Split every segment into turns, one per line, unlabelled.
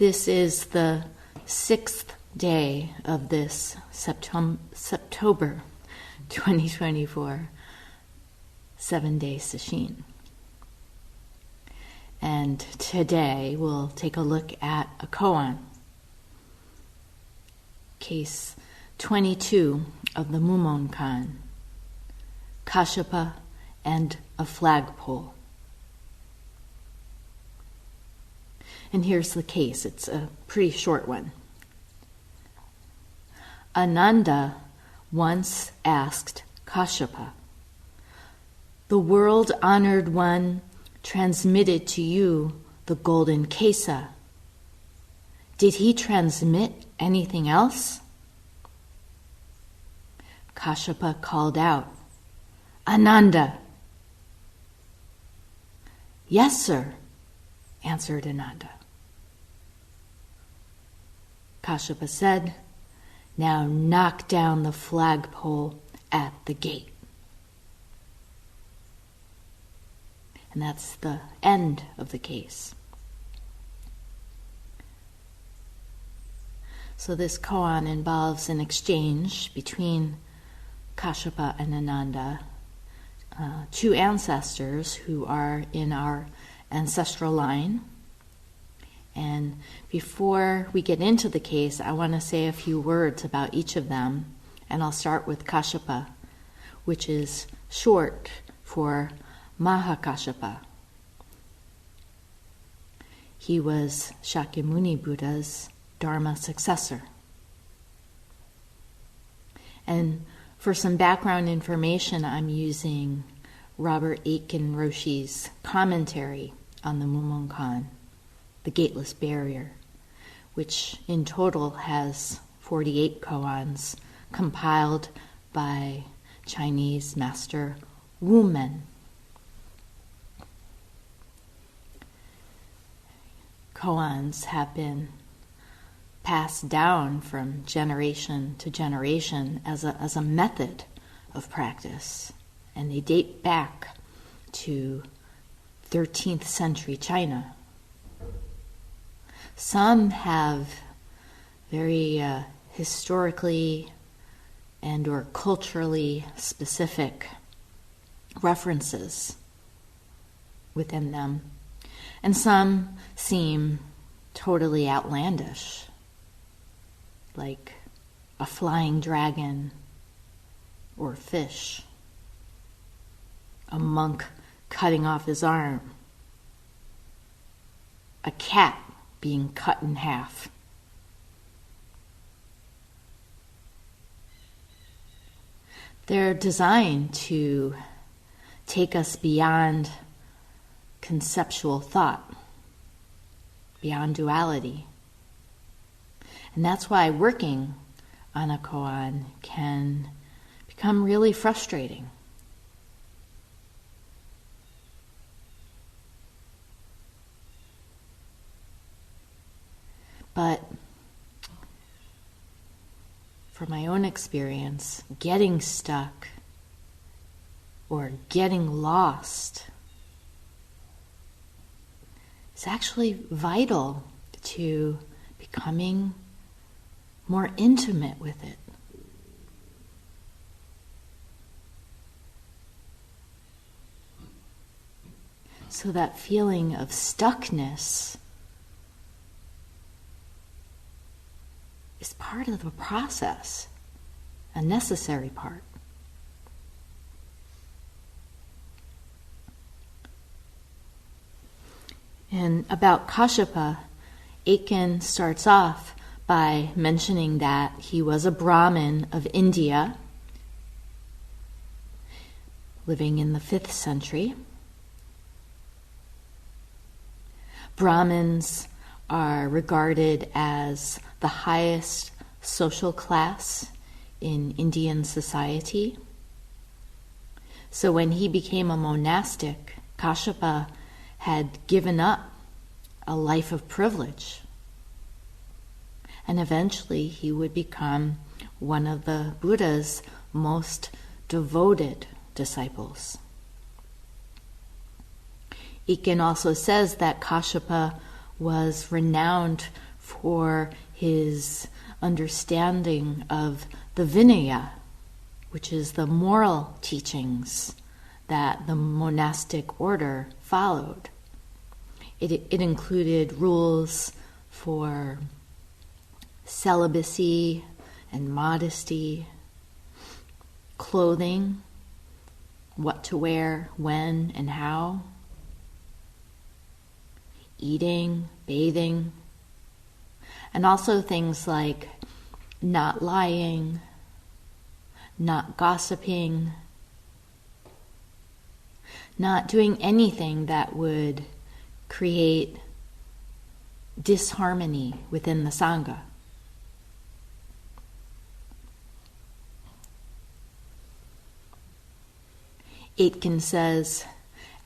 This is the 6th day of this September 2024 7-day sesshin. And today we'll take a look at a koan, case 22 of the Mumonkan, Kasyapa and a flagpole. And here's the case. It's a pretty short one. Ananda once asked Kasyapa, "The world-honored one transmitted to you the golden kesa. Did he transmit anything else?" Kasyapa called out, "Ananda!" "Yes, sir," answered Ananda. Kasyapa said, "Now knock down the flagpole at the gate." And that's the end of the case. So this koan involves an exchange between Kasyapa and Ananda, two ancestors who are in our ancestral line. And before we get into the case, I want to say a few words about each of them. And I'll start with Kasyapa, which is short for Mahakasyapa. He was Shakyamuni Buddha's Dharma successor. And for some background information, I'm using Robert Aitken Roshi's commentary on the Mumonkan, the Gateless Barrier, which in total has 48 koans compiled by Chinese master Wu Men. Koans have been passed down from generation to generation as a method of practice, and they date back to 13th century China. Some have very historically and or culturally specific references within them, and some seem totally outlandish, like a flying dragon or fish, a monk cutting off his arm, a cat being cut in half. They're designed to take us beyond conceptual thought, beyond duality. And that's why working on a koan can become really frustrating. But from my own experience, getting stuck or getting lost is actually vital to becoming more intimate with it. So that feeling of stuckness is part of the process, a necessary part. And about Kasyapa, Aitken starts off by mentioning that he was a Brahmin of India, living in the 5th century. Brahmins are regarded as the highest social class in Indian society. So when he became a monastic, Kasyapa had given up a life of privilege. And eventually he would become one of the Buddha's most devoted disciples. Aitken also says that Kasyapa was renowned for his understanding of the Vinaya, which is the moral teachings that the monastic order followed. It included rules for celibacy and modesty, clothing, what to wear, when and how, eating, bathing, and also things like not lying, not gossiping, not doing anything that would create disharmony within the Sangha. Aitken says,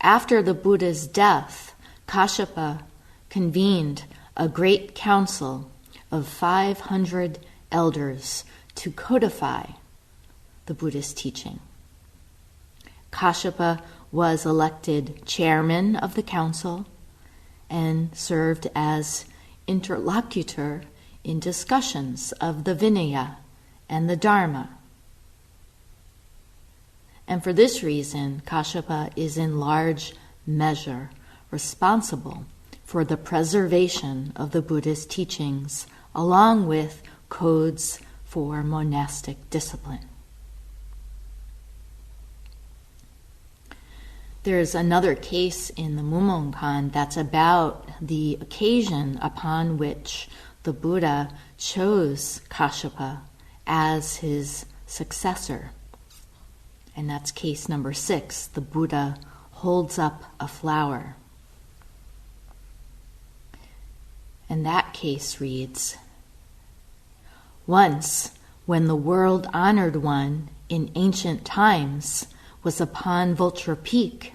after the Buddha's death, Kasyapa convened a great council of 500 elders to codify the Buddhist teaching. Kasyapa was elected chairman of the council and served as interlocutor in discussions of the Vinaya and the Dharma. And for this reason, Kasyapa is in large measure responsible for the preservation of the Buddhist teachings, along with codes for monastic discipline. There's another case in the Mumonkan that's about the occasion upon which the Buddha chose Kasyapa as his successor. And that's case number 6. The Buddha holds up a flower. And that case reads, once, when the world-honored one in ancient times was upon Vulture Peak,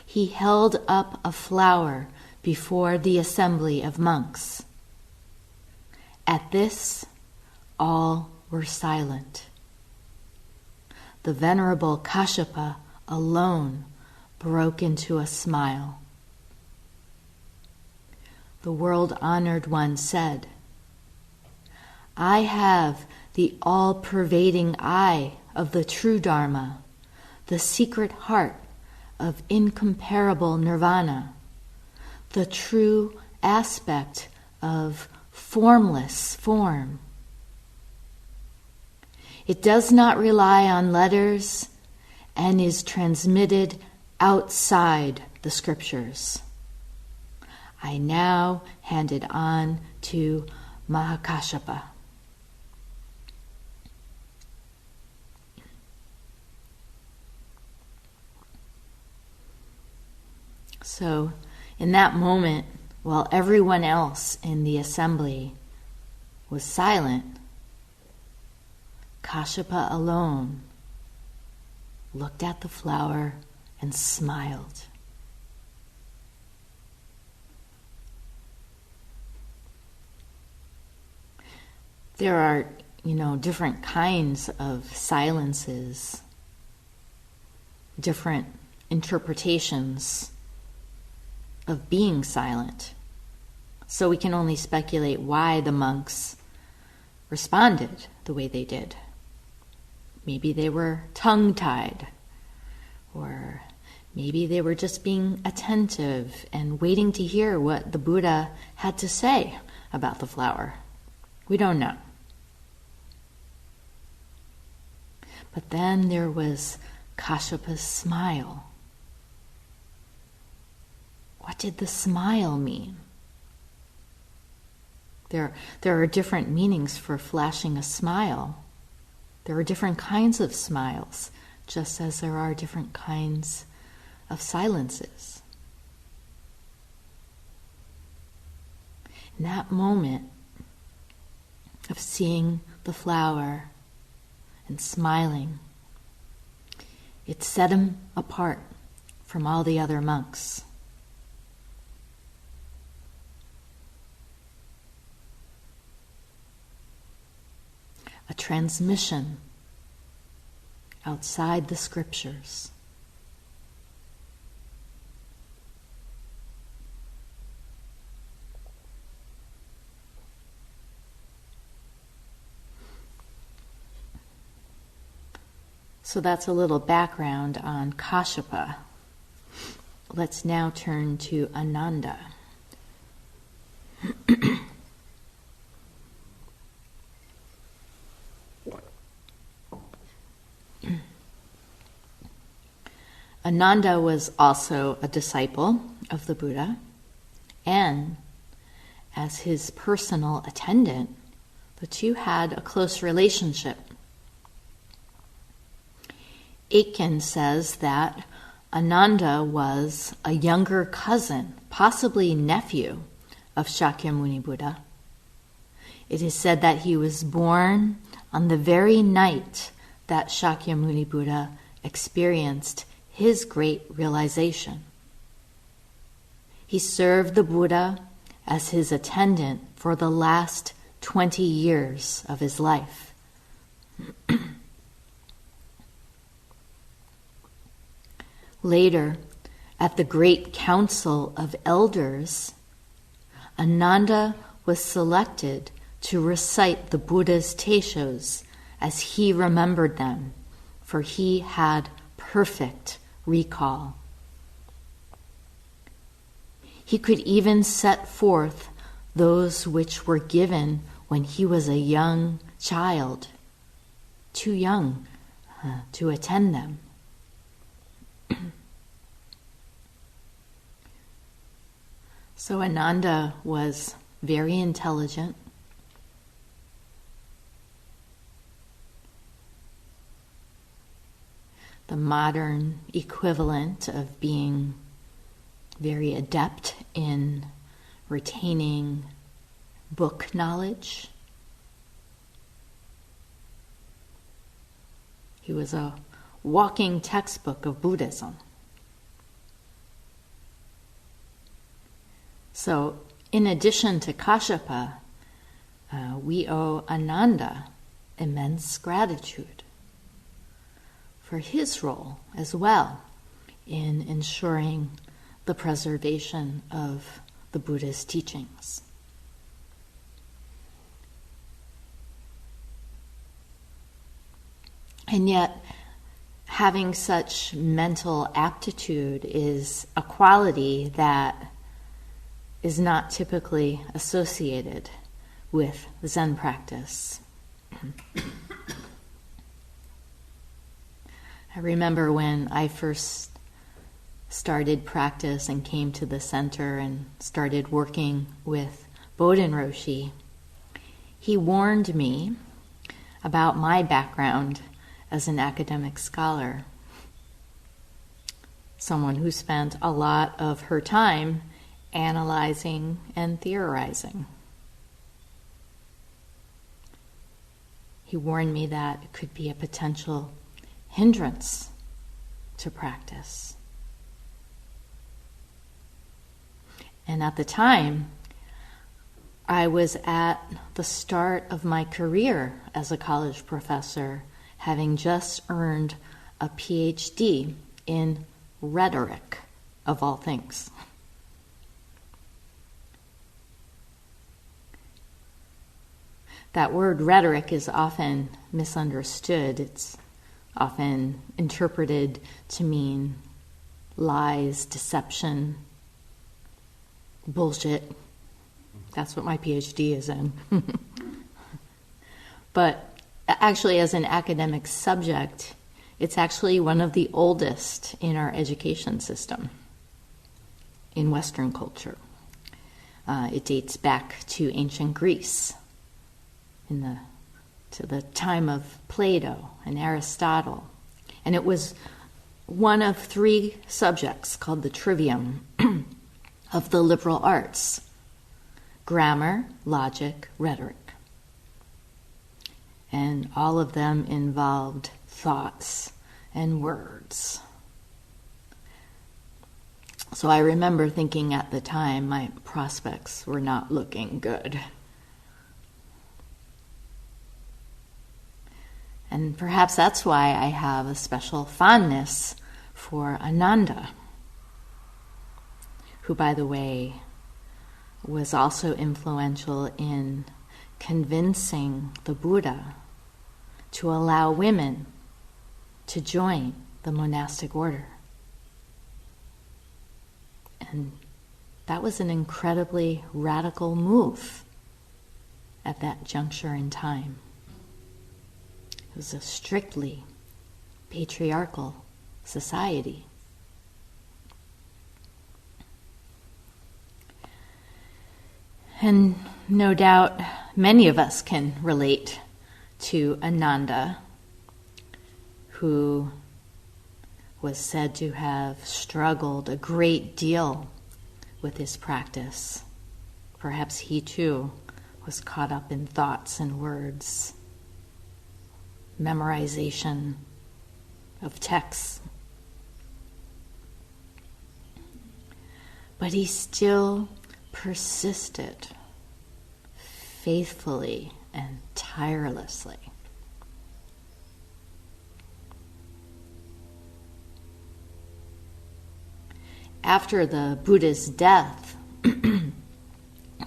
he held up a flower before the assembly of monks. At this, all were silent. The Venerable Kasyapa alone broke into a smile. The world-honored one said, I have the all-pervading eye of the true Dharma, the secret heart of incomparable nirvana, the true aspect of formless form. It does not rely on letters and is transmitted outside the scriptures. I now hand it on to Mahakasyapa. So, in that moment, while everyone else in the assembly was silent, Kasyapa alone looked at the flower and smiled. There are, different kinds of silences, different interpretations of being silent. So we can only speculate why the monks responded the way they did. Maybe they were tongue-tied, or maybe they were just being attentive and waiting to hear what the Buddha had to say about the flower. We don't know. But then there was Kasyapa's smile. What did the smile mean? There are different meanings for flashing a smile. There are different kinds of smiles, just as there are different kinds of silences. In that moment of seeing the flower and smiling, it set him apart from all the other monks. A transmission outside the scriptures. So that's a little background on Kasyapa. Let's now turn to Ananda. Ananda was also a disciple of the Buddha, and as his personal attendant, the two had a close relationship. Aitken says that Ananda was a younger cousin, possibly nephew, of Shakyamuni Buddha. It is said that he was born on the very night that Shakyamuni Buddha experienced his great realization. He served the Buddha as his attendant for the last 20 years of his life. Later, at the Great Council of Elders, Ananda was selected to recite the Buddha's teishos as he remembered them, for he had perfect recall. He could even set forth those which were given when he was a young child, too young to attend them. So Ananda was very intelligent. The modern equivalent of being very adept in retaining book knowledge. He was a walking textbook of Buddhism. So, in addition to Kasyapa, we owe Ananda immense gratitude for his role as well in ensuring the preservation of the Buddha's teachings. And yet, having such mental aptitude is a quality that is not typically associated with Zen practice. I remember when I first started practice and came to the center and started working with Bodhin Roshi, he warned me about my background as an academic scholar, someone who spent a lot of her time analyzing and theorizing. He warned me that it could be a potential hindrance to practice. And at the time, I was at the start of my career as a college professor, having just earned a PhD in rhetoric, of all things. That word rhetoric is often misunderstood. It's often interpreted to mean lies, deception, bullshit. That's what my PhD is in. But actually, as an academic subject, it's actually one of the oldest in our education system in Western culture. It dates back to ancient Greece, to the time of Plato and Aristotle. And it was one of three subjects called the trivium of the liberal arts: grammar, logic, rhetoric. And all of them involved thoughts and words. So I remember thinking at the time my prospects were not looking good. And perhaps that's why I have a special fondness for Ananda, who, by the way, was also influential in convincing the Buddha to allow women to join the monastic order. And that was an incredibly radical move at that juncture in time. It was a strictly patriarchal society. And no doubt many of us can relate to Ananda, who was said to have struggled a great deal with his practice. Perhaps he too was caught up in thoughts and words, memorization of texts. But he still persisted faithfully and tirelessly. After the Buddha's death,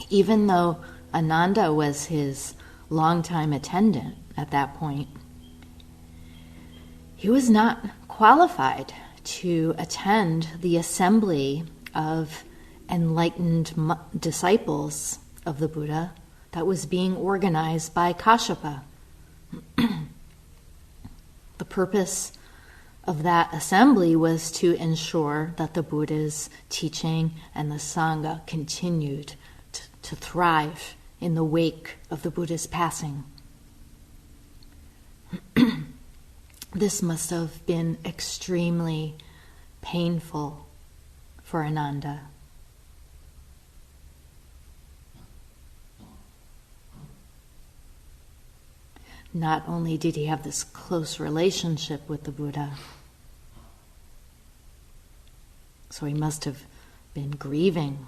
even though Ananda was his longtime attendant at that point, he was not qualified to attend the assembly of enlightened disciples of the Buddha that was being organized by Kasyapa. The purpose of that assembly was to ensure that the Buddha's teaching and the Sangha continued to thrive in the wake of the Buddha's passing. This must have been extremely painful for Ananda. Not only did he have this close relationship with the Buddha, so he must have been grieving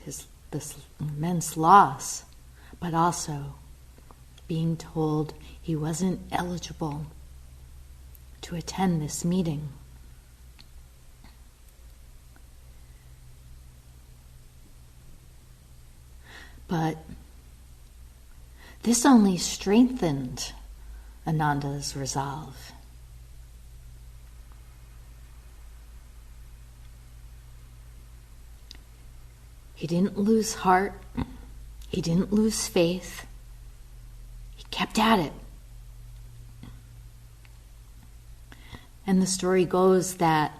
this immense loss, but also being told he wasn't eligible to attend this meeting. But this only strengthened Ananda's resolve. He didn't lose heart. He didn't lose faith. He kept at it. And the story goes that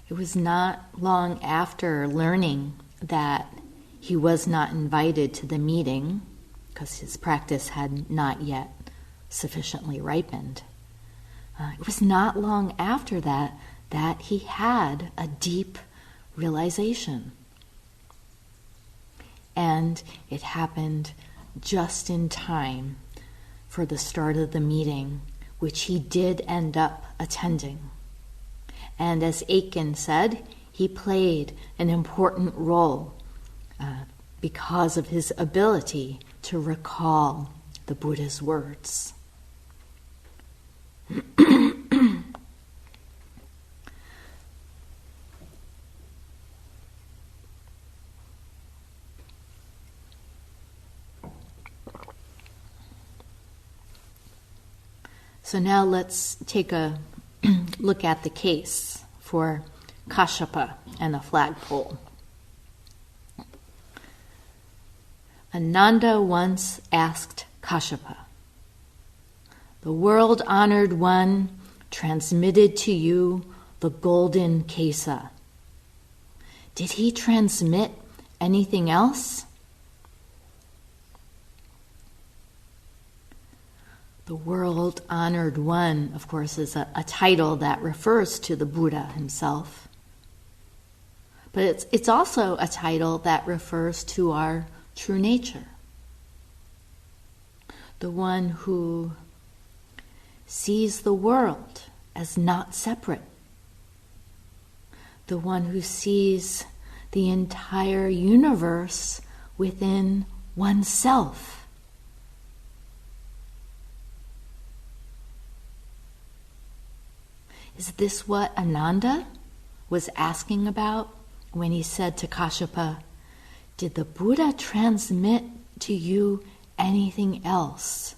it was not long after learning that he was not invited to the meeting, because his practice had not yet sufficiently ripened. It was not long after that he had a deep realization. And it happened just in time for the start of the meeting, which he did end up attending. And as Aiken said, he played an important role because of his ability to recall the Buddha's words. So now let's take a look at the case for Kasyapa and the flagpole. Ananda once asked Kasyapa, "The world-honored one transmitted to you the golden kesa. Did he transmit anything else?" The world-honored one, of course, is a title that refers to the Buddha himself. But it's also a title that refers to our true nature. The one who sees the world as not separate. The one who sees the entire universe within oneself. Is this what Ananda was asking about when he said to Kasyapa, "Did the Buddha transmit to you anything else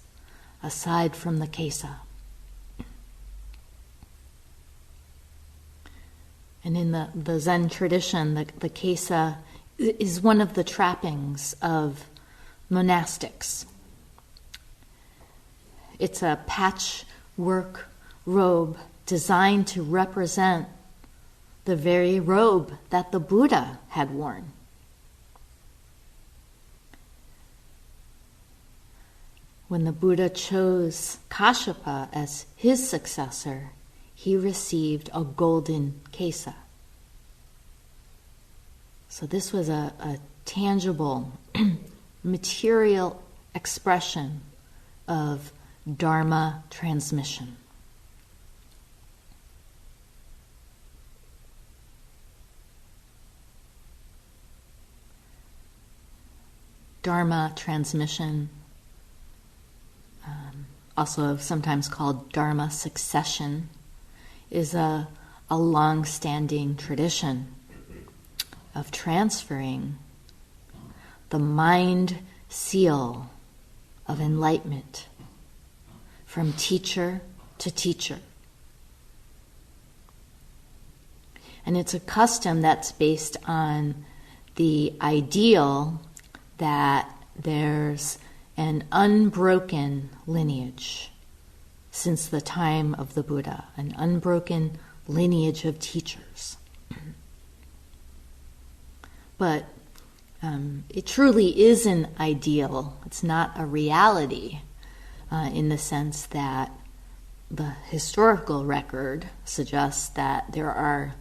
aside from the kesa?" And in the Zen tradition, the kesa is one of the trappings of monastics. It's a patchwork robe designed to represent the very robe that the Buddha had worn. When the Buddha chose Kasyapa as his successor, he received a golden kesa. So this was a tangible, material expression of Dharma transmission. Dharma transmission, also sometimes called Dharma succession, is a long-standing tradition of transferring the mind seal of enlightenment from teacher to teacher. And it's a custom that's based on the ideal that there's an unbroken lineage since the time of the Buddha, an unbroken lineage of teachers. But it truly is an ideal. It's not a reality in the sense that the historical record suggests that there are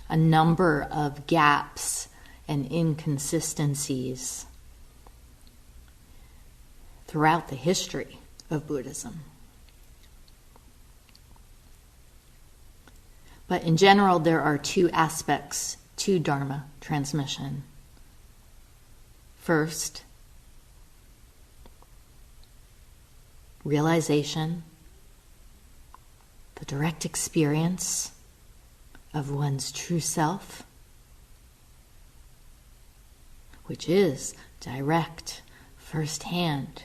a number of gaps and inconsistencies throughout the history of Buddhism. But in general, there are two aspects to Dharma transmission. First, realization, the direct experience of one's true self, which is direct, firsthand,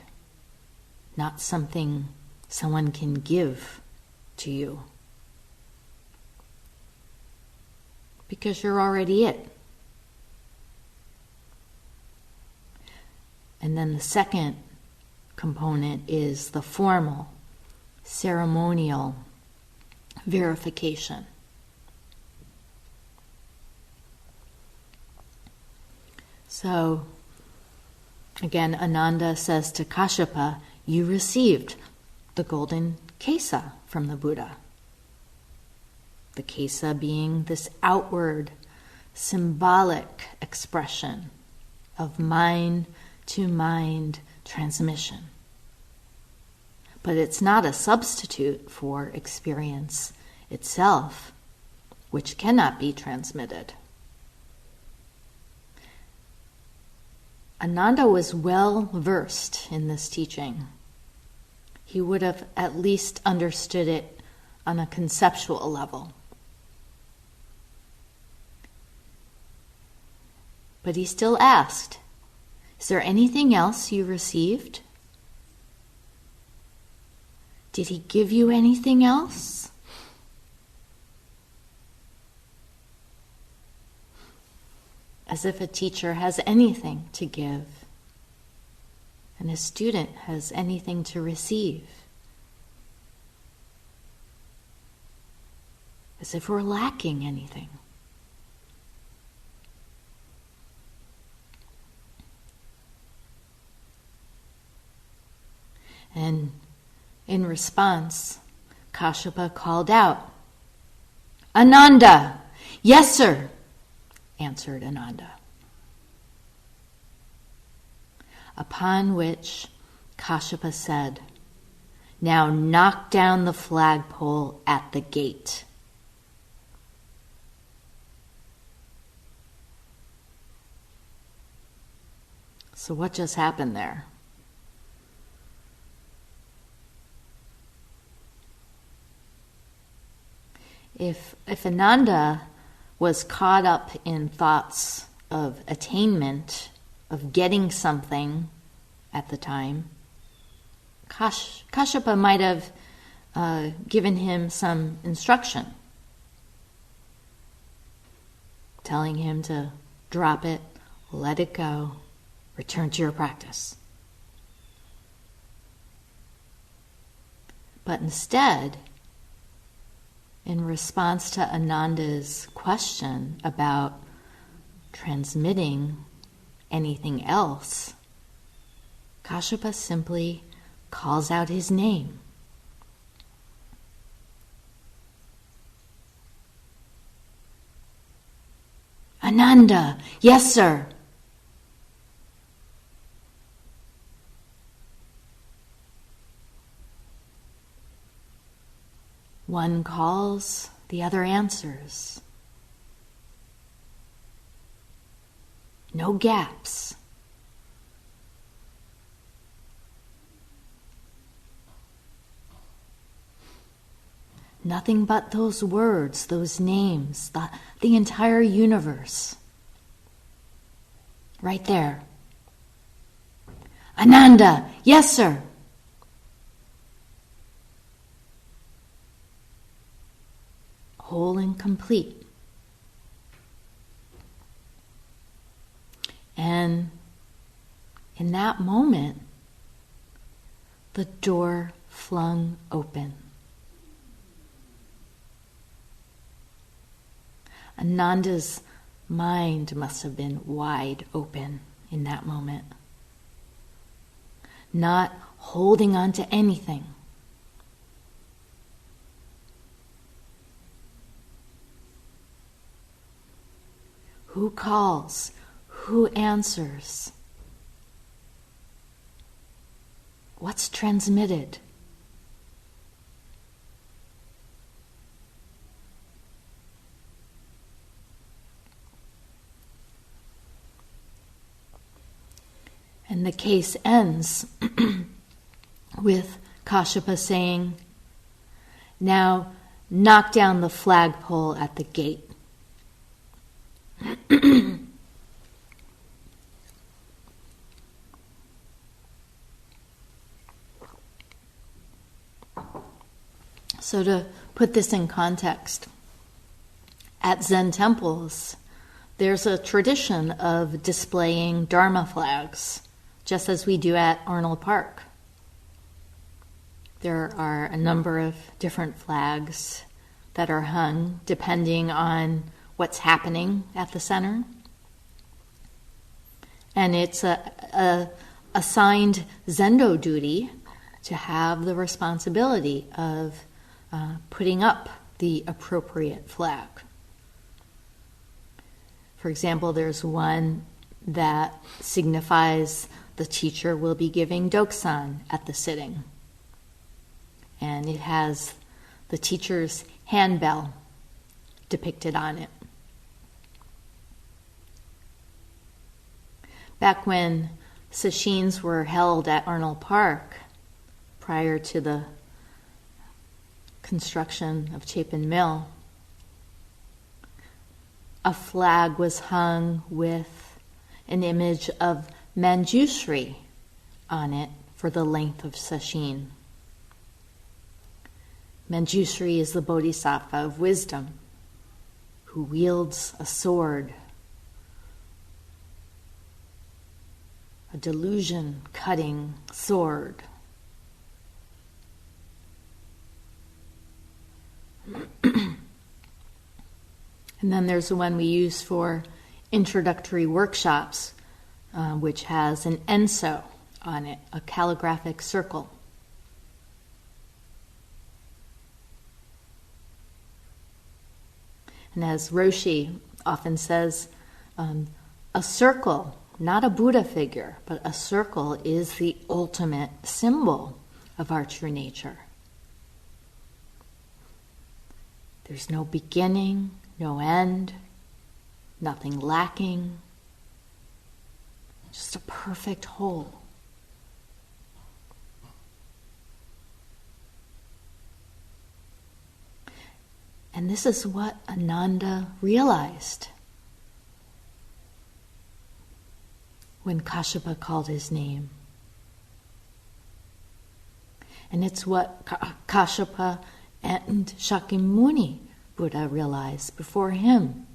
not something someone can give to you. Because you're already it. And then the second component is the formal, ceremonial verification. So, again, Ananda says to Kasyapa, you received the golden kesa from the Buddha. The kesa being this outward, symbolic expression of mind-to-mind transmission. But it's not a substitute for experience itself, which cannot be transmitted. Ananda was well versed in this teaching. He would have at least understood it on a conceptual level. But he still asked, is there anything else you received? Did he give you anything else? As if a teacher has anything to give and a student has anything to receive. As if we're lacking anything. And in response, Kasyapa called out, Ananda! Yes, sir! Answered Ananda. Upon which Kasyapa said, now knock down the flagpole at the gate. So what just happened there? If Ananda was caught up in thoughts of attainment, of getting something at the time, Kasyapa might have given him some instruction. telling him to drop it, let it go, return to your practice. But instead, in response to Ananda's question about transmitting anything else, Kasyapa simply calls out his name. Ananda, yes, sir. One calls, the other answers. No gaps. Nothing but those words, those names, the entire universe. Right there. Ananda, yes, sir. Whole and complete. And in that moment, the door flung open. Ananda's mind must have been wide open in that moment, not holding on to anything. Who calls? Who answers? What's transmitted? And the case ends with Kasyapa saying, "Now knock down the flagpole at the gate." So to put this in context, at Zen temples, there's a tradition of displaying Dharma flags, just as we do at Arnold Park. There are a number of different flags that are hung depending on what's happening at the center. And it's a assigned Zendo duty to have the responsibility of putting up the appropriate flag. For example, there's one that signifies the teacher will be giving Dokusan at the sitting. And it has the teacher's handbell depicted on it. Back when sashins were held at Arnold Park, prior to the construction of Chapin Mill, a flag was hung with an image of Manjushri on it for the length of sashin. Manjushri is the bodhisattva of wisdom who wields a sword, a delusion-cutting sword. And then there's the one we use for introductory workshops, which has an enso on it, a calligraphic circle. And as Roshi often says, a circle, not a Buddha figure, but a circle is the ultimate symbol of our true nature. There's no beginning, no end, nothing lacking, just a perfect whole. And this is what Ananda realized when Kasyapa called his name. And it's what Kasyapa and Shakyamuni Buddha realized before him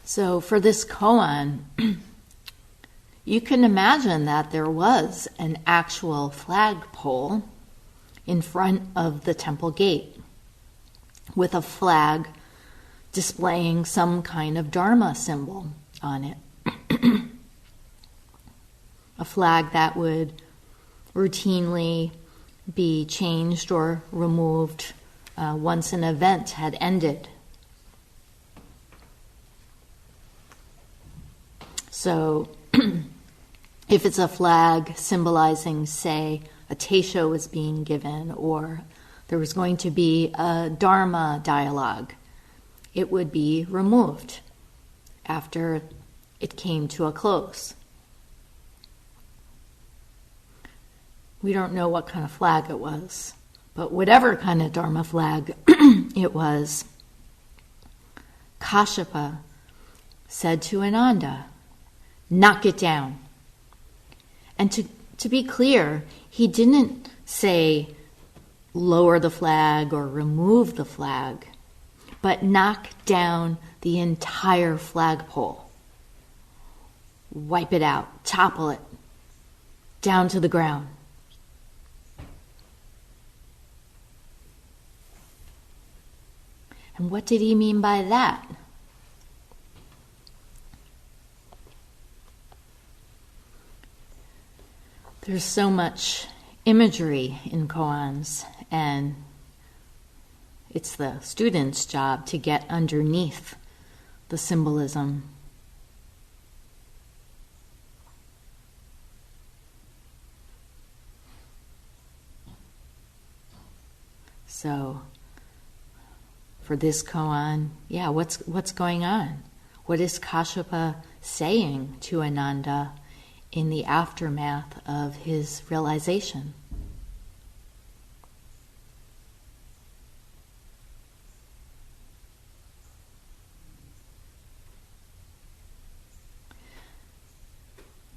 So for this koan, you can imagine that there was an actual flagpole in front of the temple gate with a flag displaying some kind of Dharma symbol on it. A flag that would routinely be changed or removed once an event had ended. So if it's a flag symbolizing, say, a teisho was being given or there was going to be a Dharma dialogue, it would be removed after it came to a close. We don't know what kind of flag it was, but whatever kind of Dharma flag it was, Kasyapa said to Ananda, "Knock it down." And to be clear, he didn't say lower the flag or remove the flag, but knock down the entire flagpole. Wipe it out, topple it, down to the ground. And what did he mean by that? There's so much imagery in koans, and it's the student's job to get underneath the symbolism. So, for this koan, what's going on? What is Kasyapa saying to Ananda in the aftermath of his realization?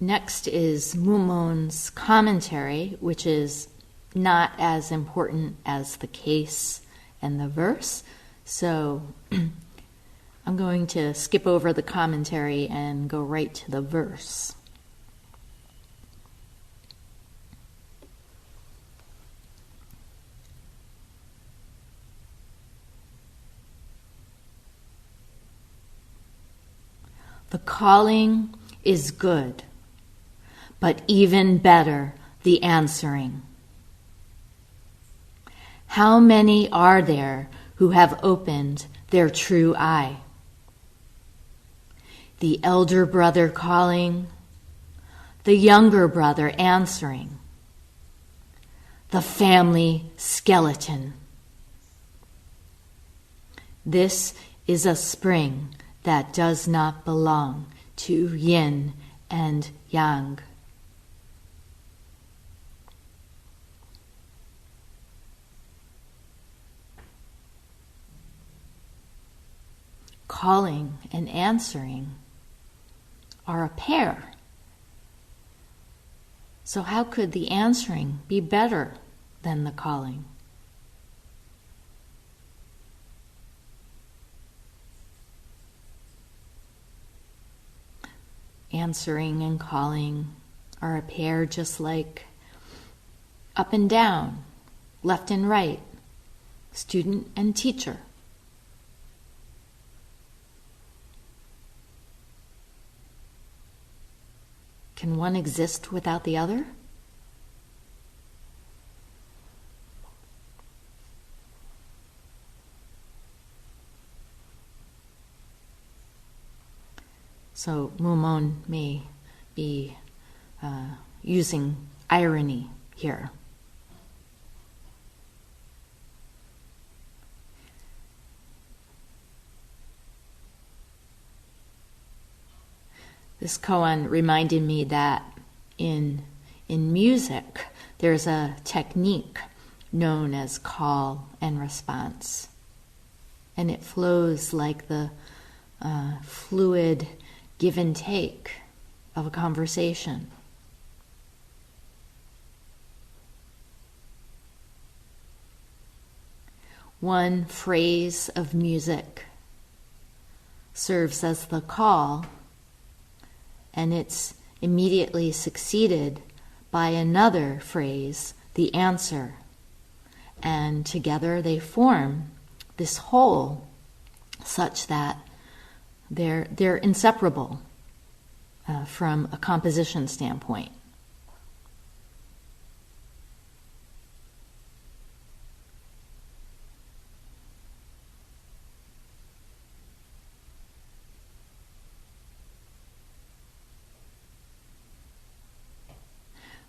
Next is Mumon's commentary, which is not as important as the case and the verse. So I'm going to skip over the commentary and go right to the verse. The calling is good, but even better the answering. How many are there who have opened their true eye? The elder brother calling, the younger brother answering, the family skeleton. This is a spring that does not belong to yin and yang. Calling and answering are a pair. So how could the answering be better than the calling? Answering and calling are a pair, just like up and down, left and right, student and teacher. Can one exist without the other? So Mumon may be using irony here. This koan reminded me that in music there's a technique known as call and response. and it flows like the fluid give and take of a conversation. One phrase of music serves as the call, and it's immediately succeeded by another phrase, the answer. And together they form this whole such that they're inseparable from a composition standpoint.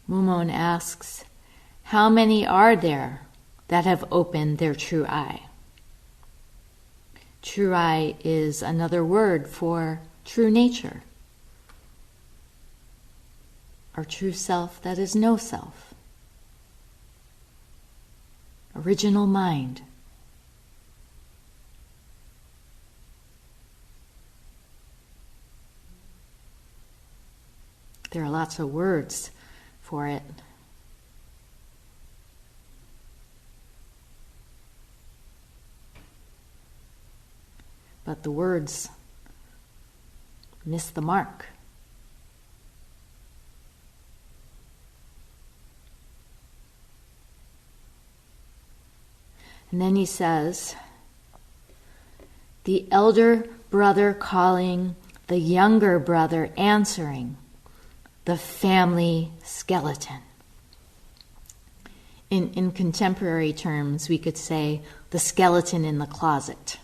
Mumon asks, how many are there that have opened their true eye? True eye is another word for true nature, our true self that is no self, original mind. There are lots of words for it. But the words miss the mark. And then he says, the elder brother calling, the younger brother answering, the family skeleton. In contemporary terms, we could say the skeleton in the closet.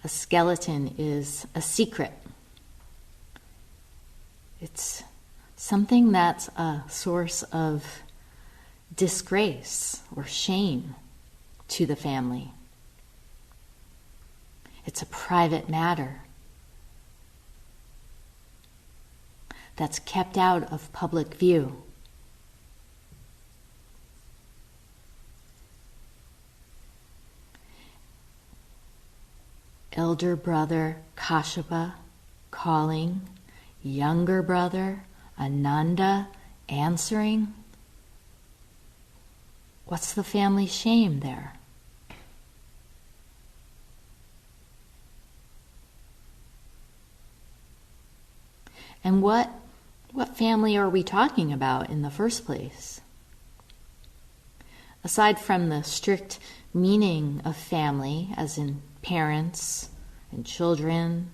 A skeleton is a secret. It's something that's a source of disgrace or shame to the family. It's a private matter that's kept out of public view. Elder brother Kasyapa calling, younger brother Ananda answering. What's the family shame there? And what family are we talking about in the first place? Aside from the strict meaning of family, as in parents and children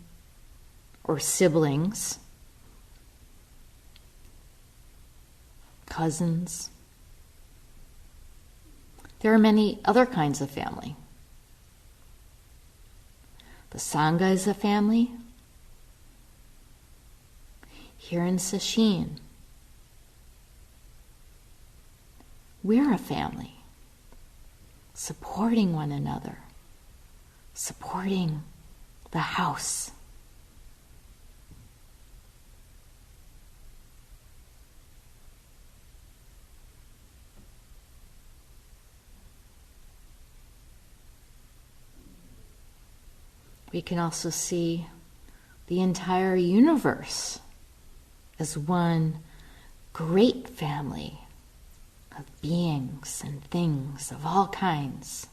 or siblings, cousins, there are many other kinds of family. The Sangha is a family. Here in Sesshin, we're a family, supporting one another, supporting the house. We can also see the entire universe as one great family of beings and things of all kinds.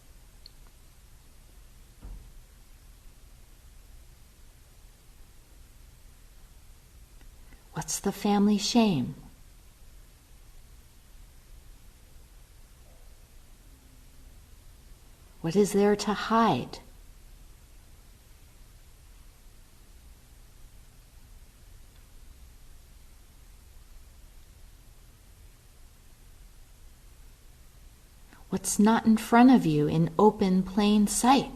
What's the family shame? What is there to hide? What's not in front of you in open, plain sight?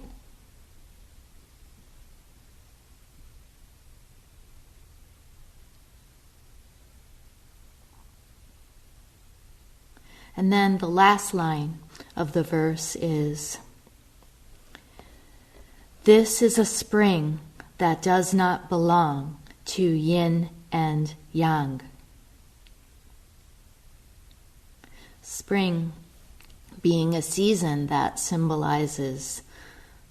And then the last line of the verse is, this is a spring that does not belong to yin and yang. Spring being a season that symbolizes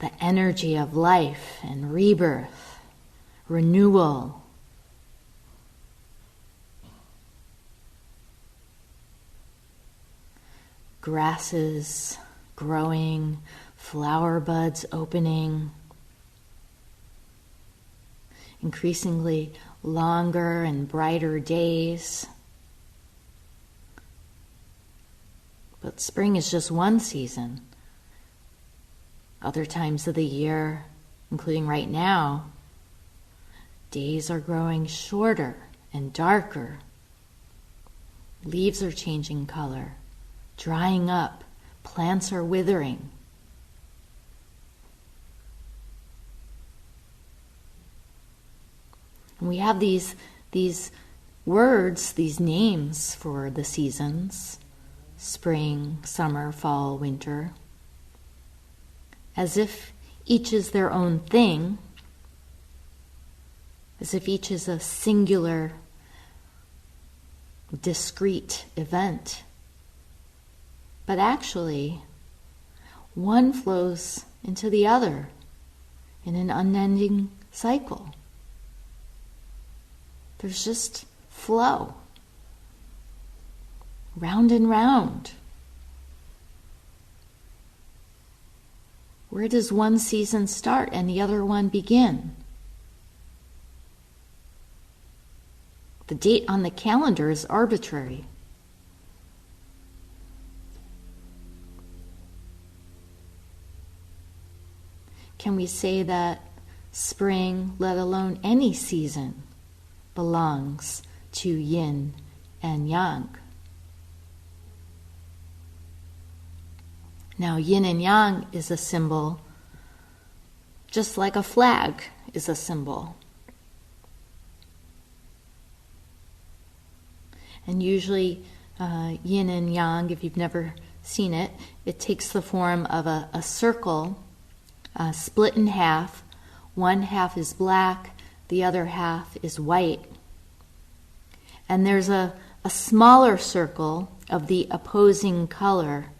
the energy of life and rebirth, renewal. Grasses growing, flower buds opening, increasingly longer and brighter days. But spring is just one season. Other times of the year, including right now, days are growing shorter and darker. Leaves are changing color, drying up, plants are withering. And we have these words, these names for the seasons: spring, summer, fall, winter, as if each is their own thing, as if each is a singular, discrete event. But actually, one flows into the other in an unending cycle. There's just flow, round and round. Where does one season start and the other one begin? The date on the calendar is arbitrary. Can we say that spring, let alone any season, belongs to yin and yang? Now, yin and yang is a symbol, just like a flag is a symbol. And usually, yin and yang, if you've never seen it, it takes the form of a circle split in half. One half is black, the other half is white. And there's a smaller circle of the opposing color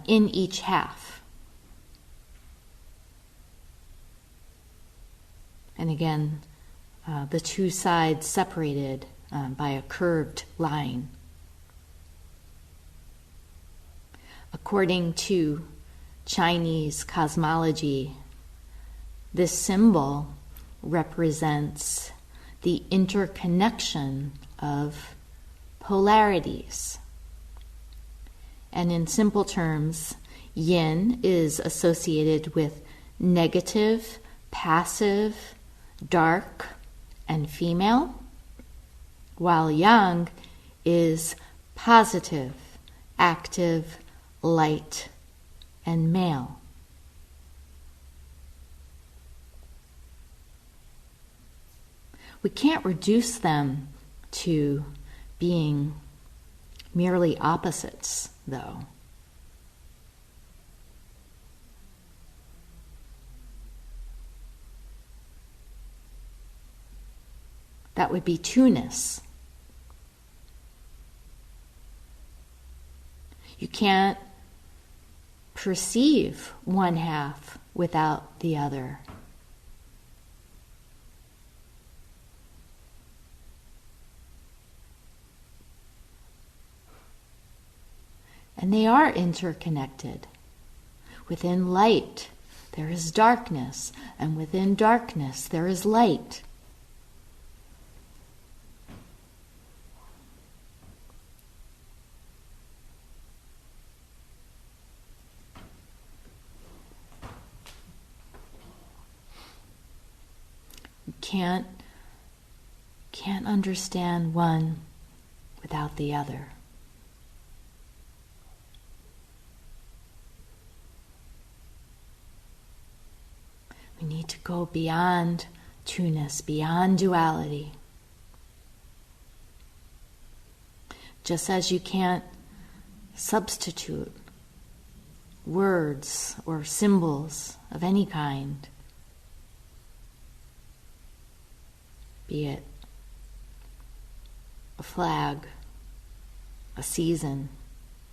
in each half. And again, the two sides separated by a curved line. According to Chinese cosmology, this symbol represents the interconnection of polarities. And in simple terms, yin is associated with negative, passive, dark, and female, while yang is positive, active, light, and male. We can't reduce them to being merely opposites, though. That would be two-ness. You can't perceive one half without the other. And they are interconnected. Within light, there is darkness, and within darkness, there is light. You can't understand one without the other. We need to go beyond two-ness, beyond duality. Just as you can't substitute words or symbols of any kind, be it a flag, a season,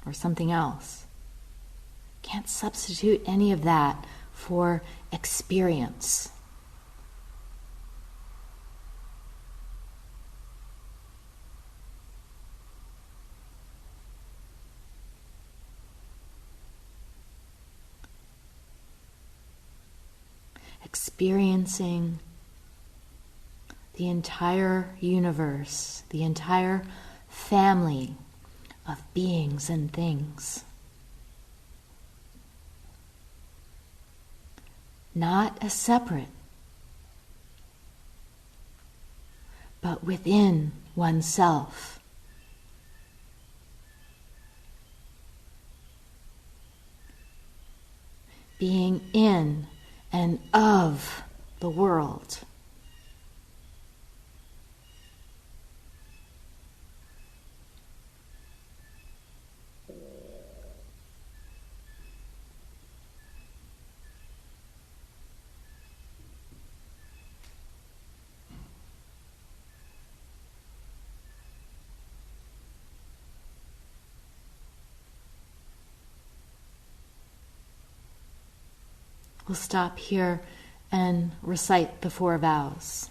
or something else. Can't substitute any of that for experience. Experiencing the entire universe, the entire family of beings and things. Not as separate, but within oneself. Being in and of the world. We'll stop here and recite the 4 vows.